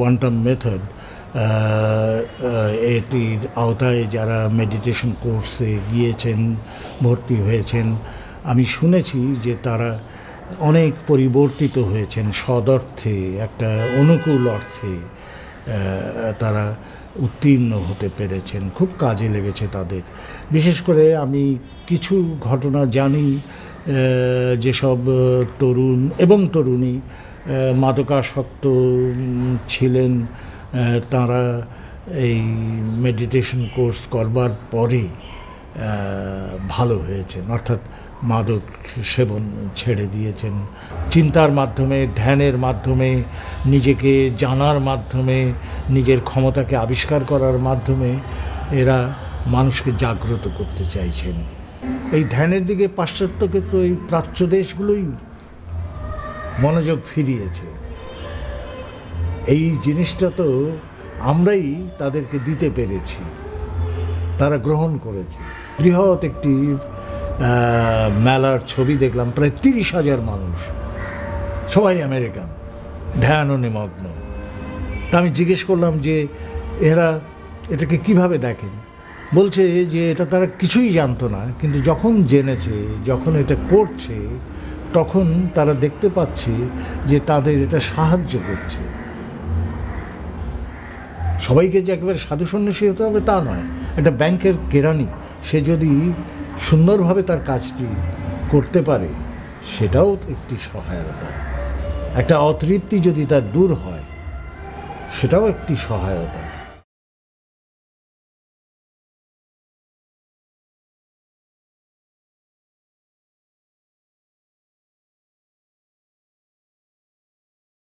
Quantum method এটির আওতায় যারা মেডিটেশন কোর্সে গিয়েছেন, ভর্তি হয়েছেন, আমি শুনেছি যে তারা অনেক পরিবর্তিত হয়েছেন, সদর্থে একটা অনুকূল অর্থে তারা উত্তীর্ণ হতে পেরেছেন, খুব কাজে লেগেছে তাদের। বিশেষ করে আমি কিছু ঘটনা জানি, যেসব তরুণ এবং তরুণী মাদকাসক্ত ছিলেন, তারা এই মেডিটেশন কোর্স করবার পরে ভালো হয়েছেন, অর্থাৎ মাদক সেবন ছেড়ে দিয়েছেন। চিন্তার মাধ্যমে, ধ্যানের মাধ্যমে, নিজেকে জানার মাধ্যমে, নিজের ক্ষমতাকে আবিষ্কার করার মাধ্যমে এরা মানুষকে জাগ্রত করতে চাইছেন। এই ধ্যানের দিকে পাশ্চাত্যকে তো এই প্রাচ্য দেশগুলোই মনোযোগ ফিরিয়েছে। এই জিনিসটা তো আমরাই তাদেরকে দিতে পেরেছি, তারা গ্রহণ করেছে। বৃহৎ একটি মেলার ছবি দেখলাম, প্রায় 30,000 মানুষ, সবাই আমেরিকান, ধ্যান ও নিমগ্ন। তা আমি জিজ্ঞেস করলাম যে এরা এটাকে কিভাবে দেখেন। বলছে যে এটা তারা কিছুই জানতো না, কিন্তু যখন জেনেছে, যখন এটা করছে, তখন তারা দেখতে পাচ্ছে যে তাদের এটা সাহায্য করছে। সবাইকে যে একেবারে সাধু সন্ন্যাসী হতে হবে তা নয়। একটা ব্যাংকের কেরানি, সে যদি সুন্দরভাবে তার কাজটি করতে পারে, সেটাও একটি সহায়তা। একটা অতৃপ্তি যদি তার দূর হয়, সেটাও একটি সহায়তা।